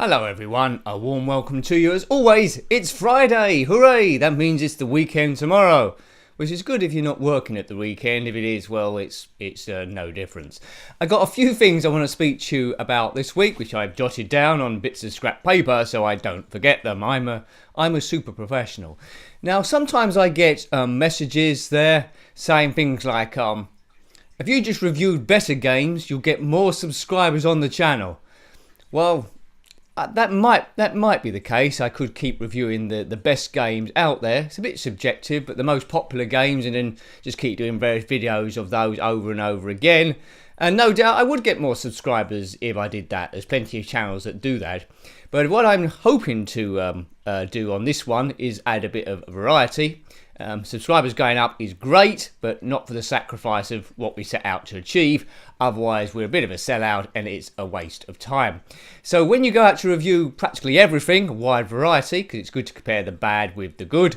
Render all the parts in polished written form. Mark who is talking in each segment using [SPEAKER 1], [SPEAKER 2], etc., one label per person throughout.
[SPEAKER 1] Hello everyone, a warm welcome to you as always. It's Friday, hooray! That means it's the weekend tomorrow, which is good if you're not working at the weekend. If it is, well, it's no difference. I got a few things I want to speak to you about this week, which I've jotted down on bits of scrap paper so I don't forget them. I'm a super professional. Now, sometimes I get messages there saying things like, if you just reviewed better games, you'll get more subscribers on the channel. Well, that might be the case. I could keep reviewing the best games out there. It's a bit subjective, but the most popular games, and then just keep doing various videos of those over and over again. And no doubt I would get more subscribers if I did that. There's plenty of channels that do that. But what I'm hoping to do on this one is add a bit of variety. Subscribers going up is great, but not for the sacrifice of what we set out to achieve. Otherwise, we're a bit of a sellout and it's a waste of time. So when you go out to review practically everything, a wide variety, because it's good to compare the bad with the good,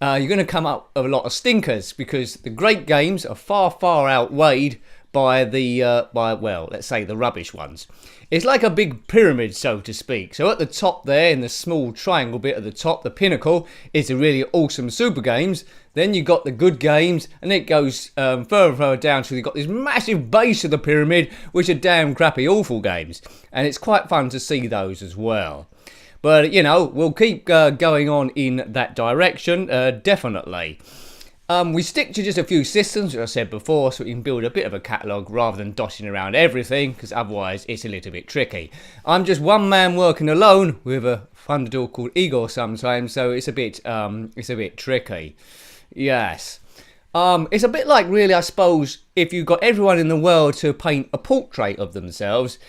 [SPEAKER 1] you're going to come up with a lot of stinkers, because the great games are far outweighed by let's say the rubbish ones. It's like a big pyramid, so to speak. So at the top there, in the small triangle bit at the top, the pinnacle, is the really awesome super games. Then you've got the good games, and it goes further down till you've got this massive base of the pyramid, which are damn crappy, awful games. And it's quite fun to see those as well. But, you know, we'll keep going on in that direction, definitely. We stick to just a few systems, as I said before, so we can build a bit of a catalogue rather than dotting around everything, because otherwise it's a little bit tricky. I'm just one man working alone with a thunderdog called Igor sometimes, so it's a bit tricky. Yes. It's a bit like, really, I suppose, if you got everyone in the world to paint a portrait of themselves,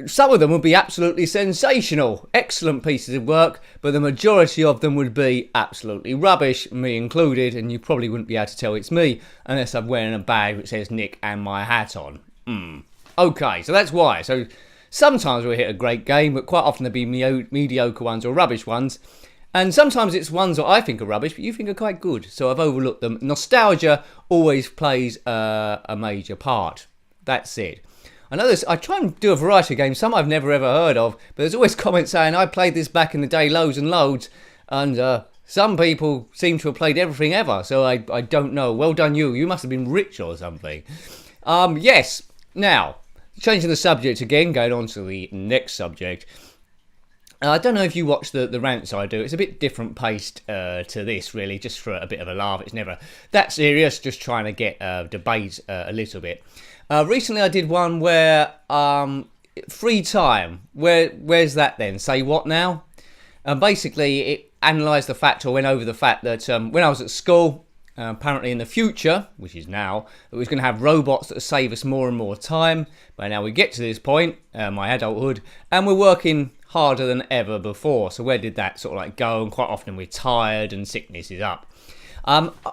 [SPEAKER 1] some of them would be absolutely sensational, excellent pieces of work, but the majority of them would be absolutely rubbish, me included, and you probably wouldn't be able to tell it's me unless I'm wearing a bag which says Nick and my hat on. Okay, so that's why. So sometimes we'll hit a great game, but quite often there'll be mediocre ones or rubbish ones. And sometimes it's ones that I think are rubbish, but you think are quite good, so I've overlooked them. Nostalgia always plays a major part. That's it. I know this. I try and do a variety of games, some I've never ever heard of, but there's always comments saying I played this back in the day loads and loads, and some people seem to have played everything ever, so I don't know. Well done you. You must have been rich or something. Yes. Now, changing the subject again, going on to the next subject. I don't know if you watch the rants I do. It's a bit different paced to this, really, just for a bit of a laugh. It's never that serious, just trying to get debate a little bit. Recently I did one where free time, where's that then? Say what now? Basically it analysed the fact, or went over the fact that when I was at school, apparently in the future, which is now, it was going to have robots that save us more and more time. But now we get to this point, my adulthood, and we're working harder than ever before. So where did that sort of like go? And quite often we're tired and sickness is up.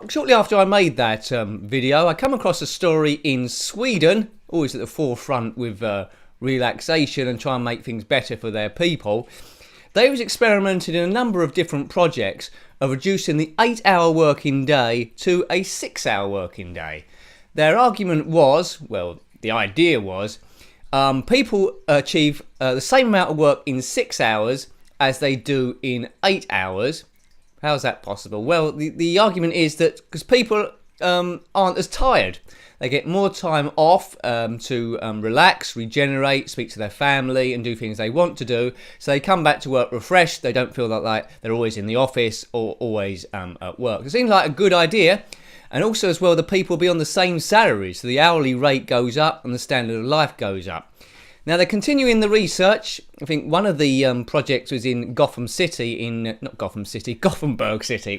[SPEAKER 1] Shortly after I made that video, I come across a story in Sweden, always at the forefront with relaxation and try and make things better for their people. They was experimenting in a number of different projects of reducing the 8-hour working day to a 6-hour working day. Their argument was, well, the idea was, people achieve the same amount of work in 6 hours as they do in 8 hours. How's that possible? Well, the argument is that because people aren't as tired. They get more time off to relax, regenerate, speak to their family and do things they want to do. So they come back to work refreshed. They don't feel like they're always in the office or always at work. It seems like a good idea. And also as well, the people will be on the same salary. So the hourly rate goes up and the standard of life goes up. Now they're continuing the research. I think one of the projects was in Gothenburg City. It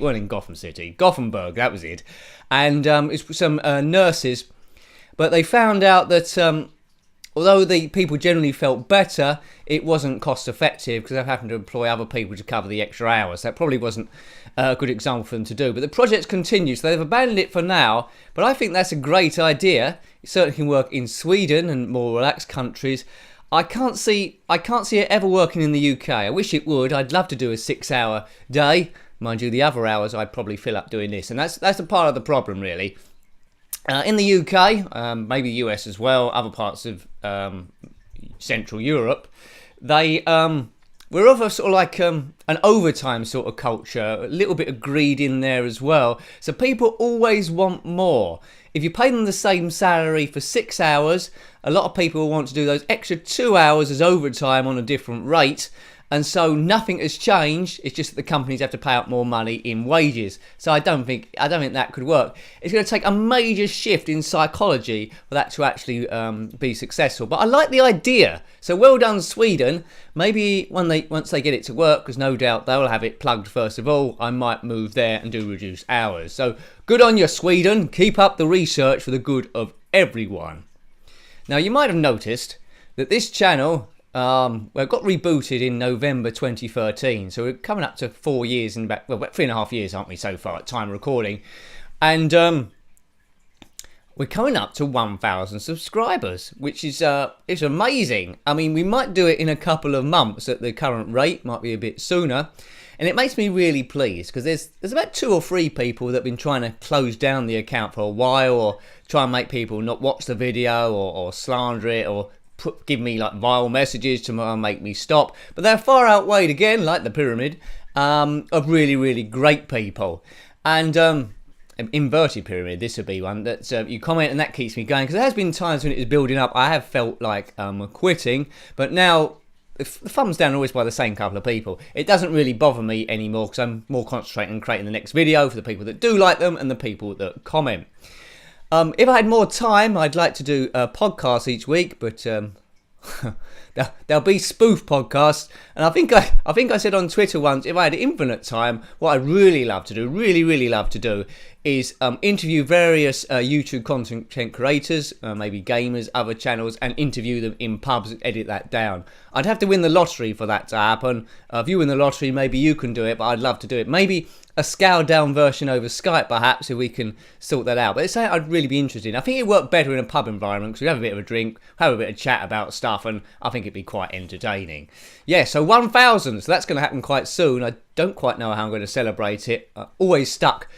[SPEAKER 1] wasn't in Gotham City. Gothenburg, that was it. And it's some nurses. But they found out that although the people generally felt better, it wasn't cost effective because they're having to employ other people to cover the extra hours. That probably wasn't a good example for them to do. But the project continues, so they've abandoned it for now. But I think that's a great idea. It certainly can work in Sweden and more relaxed countries. I can't see it ever working in the UK. I wish it would. I'd love to do a 6-hour day. Mind you, the other hours I'd probably fill up doing this. And that's a part of the problem, really. In the UK, maybe US as well, other parts of Central Europe, we're of a sort of like an overtime sort of culture, a little bit of greed in there as well. So people always want more. If you pay them the same salary for 6 hours, a lot of people want to do those extra 2 hours as overtime on a different rate. And so nothing has changed. It's just that the companies have to pay out more money in wages. So I don't think that could work. It's going to take a major shift in psychology for that to actually be successful. But I like the idea. So well done, Sweden. Maybe once they get it to work, because no doubt they'll have it plugged first of all, I might move there and do reduced hours. So good on you, Sweden. Keep up the research for the good of everyone. Now you might have noticed that this channel got rebooted in November 2013, so we're coming up to 4 years and about 3.5 years, aren't we, so far at time of recording, and we're coming up to 1,000 subscribers, which is it's amazing. I mean, we might do it in a couple of months at the current rate, might be a bit sooner, and it makes me really pleased because there's about 2 or 3 people that have been trying to close down the account for a while, or try and make people not watch the video, or slander it, or give me like vile messages to make me stop. But they're far outweighed, again, like the pyramid, of really, really great people. And inverted pyramid, this would be one that you comment, and that keeps me going, because there has been times when it was building up I have felt like quitting, but now the thumbs down are always by the same couple of people. It doesn't really bother me anymore because I'm more concentrating on creating the next video for the people that do like them and the people that comment. If I had more time, I'd like to do podcasts each week, but there'll be spoof podcasts. And I think I said on Twitter once, if I had infinite time, what I'd really love to do, is interview various YouTube content creators, maybe gamers, other channels, and interview them in pubs and edit that down. I'd have to win the lottery for that to happen. If you win the lottery, maybe you can do it, but I'd love to do it. Maybe a scaled down version over Skype, perhaps, if we can sort that out. But it's something I'd really be interested in. I think it worked better in a pub environment because we have a bit of a drink, have a bit of chat about stuff, and I think it'd be quite entertaining. Yeah, so 1,000, so that's going to happen quite soon. I don't quite know how I'm going to celebrate it. Always stuck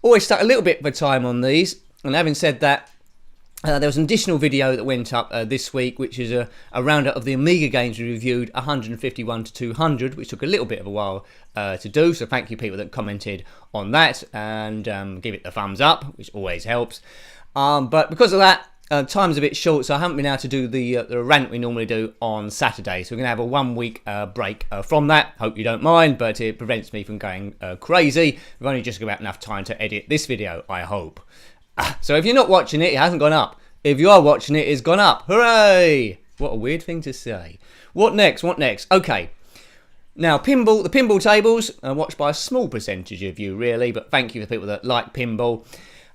[SPEAKER 1] a little bit of time on these. And having said that, there was an additional video that went up this week, which is a roundup of the Amiga games we reviewed, 151 to 200, which took a little bit of a while to do. So thank you people that commented on that, and give it the thumbs up, which always helps. But because of that, time's a bit short, so I haven't been able to do the rant we normally do on Saturday. So we're going to have a 1 week break from that. Hope you don't mind, but it prevents me from going crazy. We've only just got about enough time to edit this video, I hope. So if you're not watching it, it hasn't gone up. If you are watching it, it's gone up. Hooray! What a weird thing to say. What next? Okay. Now, the pinball tables are watched by a small percentage of you, really, but thank you for people that like pinball.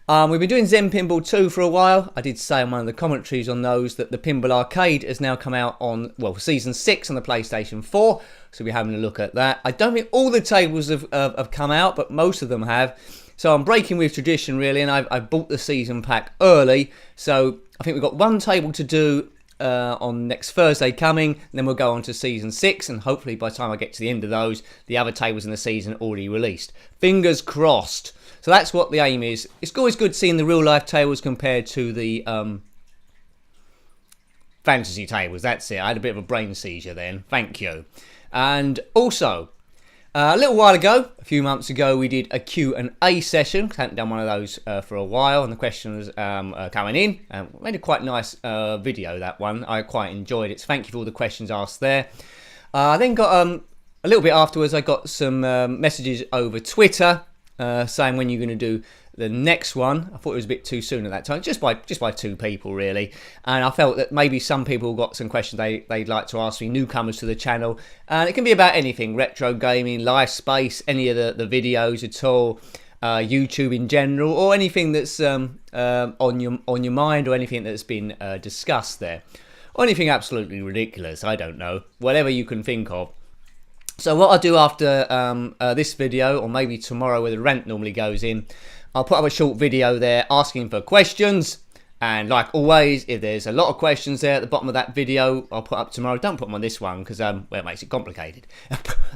[SPEAKER 1] We've been doing Zen Pinball 2 for a while. I did say in one of the commentaries on those that the Pinball Arcade has now come out on, Season 6 on the PlayStation 4, so we're having a look at that. I don't think all the tables have come out, but most of them have. So I'm breaking with tradition, really, and I've bought the season pack early. So I think we've got one table to do on next Thursday coming, and then we'll go on to Season 6, and hopefully by the time I get to the end of those, the other tables in the season are already released. Fingers crossed. So that's what the aim is. It's always good seeing the real-life tables compared to the fantasy tables. That's it. I had a bit of a brain seizure then. Thank you. And also, a little while ago, a few months ago, we did a Q&A session. I hadn't done one of those for a while, and the questions coming in. We made a quite nice video, that one. I quite enjoyed it. So thank you for all the questions asked there. I then got, a little bit afterwards, I got some messages over Twitter saying when you're going to do the next one. I thought it was a bit too soon at that time, just by 2 people really, and I felt that maybe some people got some questions they'd like to ask me, newcomers to the channel, and it can be about anything: retro gaming, life space, any of the videos at all, YouTube in general, or anything that's on your mind, or anything that's been discussed there, or anything absolutely ridiculous, I don't know, whatever you can think of. So what I'll do after this video, or maybe tomorrow where the rant normally goes in, I'll put up a short video there asking for questions, And like always, if there's a lot of questions there at the bottom of that video, I'll put up tomorrow. Don't put them on this one because well, it makes it complicated.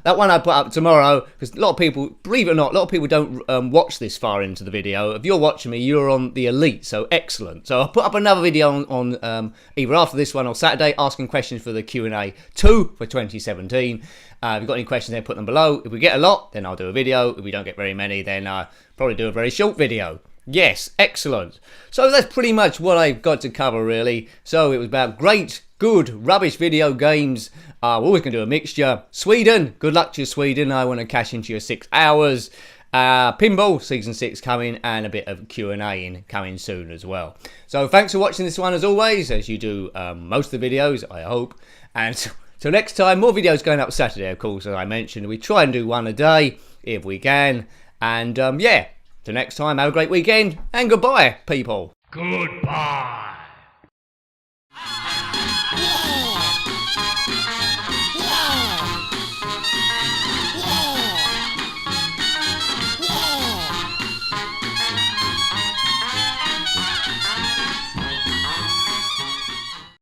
[SPEAKER 1] That one I put up tomorrow because a lot of people, believe it or not, a lot of people don't watch this far into the video. If you're watching me, you're on the elite, so excellent. So I'll put up another video on either after this one or Saturday, asking questions for the Q&A 2 for 2017. If you've got any questions there, put them below. If we get a lot, then I'll do a video. If we don't get very many, then I'll probably do a very short video. Yes, excellent. So that's pretty much what I've got to cover, really. So it was about great, good, rubbish video games. We're always going to do a mixture. Sweden, good luck to you, Sweden. I want to cash into your 6 hours. Pinball, Season 6 coming, and a bit of Q&A coming soon as well. So thanks for watching this one, as always, as you do most of the videos, I hope. And till next time, more videos going up Saturday, of course, as I mentioned. We try and do one a day, if we can. And yeah. Till next time, have a great weekend, and goodbye, people.
[SPEAKER 2] Goodbye.